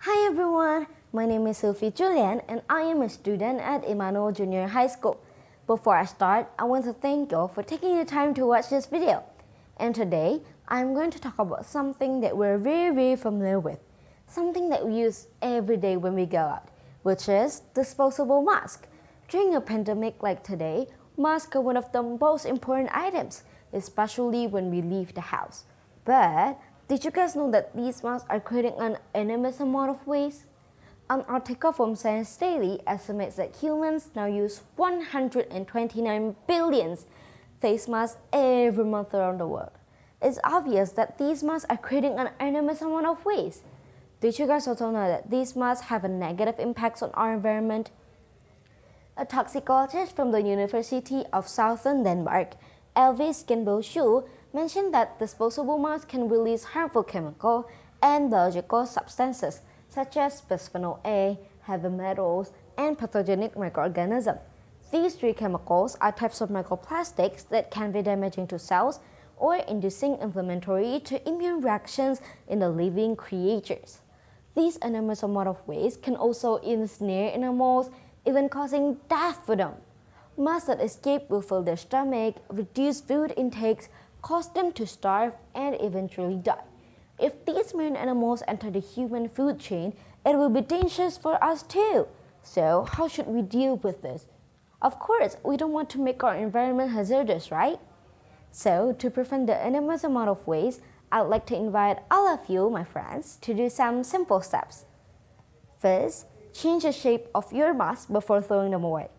Hi everyone, my name is Julian and I am a student at Immanuel Junior High School. Before I start, I want to thank you for taking the time to watch this video. And today, I'm going to talk about something that we're very familiar with, something that we use every day when we go out, which is disposable mask. During a pandemic like today, masks are one of the most important items, especially when we leave the house. But did you guys know that these masks are creating an enormous amount of waste? An article from Science Daily estimates that humans now use 129 billion face masks every month around the world. It's obvious that these masks are creating an enormous amount of waste. Did you guys also know that these masks have a negative impact on our environment? A toxicologist from the University of Southern Denmark, Elvis Skinboshu, mentioned that disposable masks can release harmful chemical and biological substances such as bisphenol A, heavy metals, and pathogenic microorganisms. These three chemicals are types of microplastics that can be damaging to cells or inducing inflammatory to immune reactions in the living creatures. These enormous amount of waste can also ensnare animals, even causing death for them. Masks that escape will fill their stomach, reduce food intakes, cause them to starve, and eventually die. If these marine animals enter the human food chain, it will be dangerous for us too. So how should we deal with this? Of course, we don't want to make our environment hazardous, right? So to prevent the enormous amount of waste, I'd like to invite all of you, my friends, to do some simple steps. First, change the shape of your mask before throwing them away.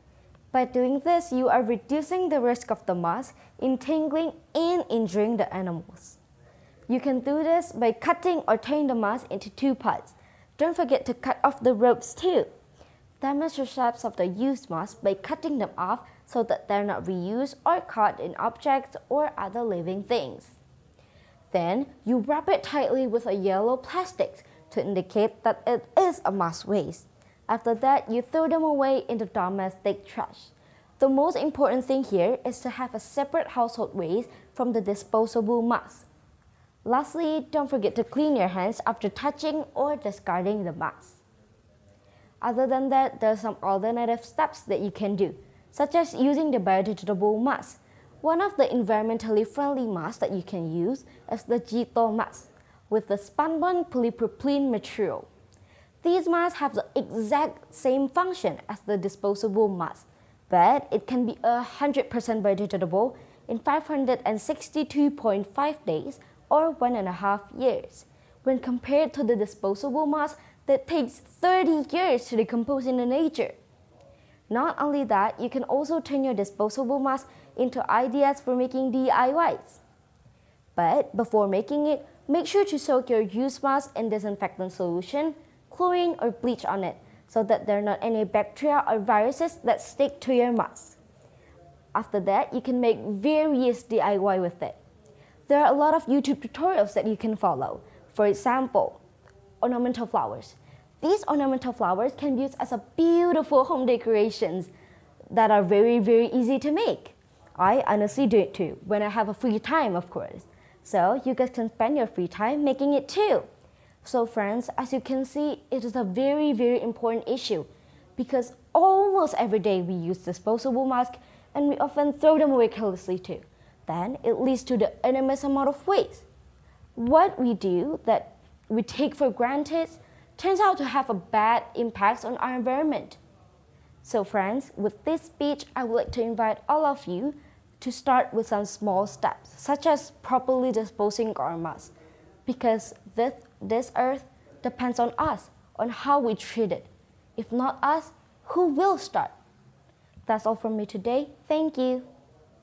By doing this, you are reducing the risk of the mask entangling and injuring the animals. You can do this by cutting or tearing the mask into two parts. Don't forget to cut off the ropes too. Damage the straps of the used mask by cutting them off so that they're not reused or caught in objects or other living things. Then, you wrap it tightly with a yellow plastic to indicate that it is a mask waste. After that, you throw them away in the domestic trash. The most important thing here is to have a separate household waste from the disposable mask. Lastly, don't forget to clean your hands after touching or discarding the mask. Other than that, there are some alternative steps that you can do, such as using the biodegradable mask. One of the environmentally friendly masks that you can use is the Jito mask with the spunbond polypropylene material. These masks have the exact same function as the disposable mask, but it can be 100% biodegradable in 562.5 days or 1.5 years, when compared to the disposable mask that takes 30 years to decompose in the nature. Not only that, you can also turn your disposable mask into ideas for making DIYs. But before making it, make sure to soak your used mask in disinfectant solution, chlorine or bleach on it so that there are not any bacteria or viruses that stick to your mask. After that, you can make various DIY with it. There are a lot of YouTube tutorials that you can follow. For example, ornamental flowers. These ornamental flowers can be used as a beautiful home decorations that are very easy to make. I honestly do it too, when I have a free time, of course. So you guys can spend your free time making it too. So friends, as you can see, it is a very important issue because almost every day we use disposable masks and we often throw them away carelessly too. Then it leads to the enormous amount of waste. What we do that we take for granted turns out to have a bad impact on our environment. So friends, with this speech, I would like to invite all of you to start with some small steps, such as properly disposing our masks, because this earth depends on us, on how we treat it. If not us, who will start? That's all from me today. Thank you.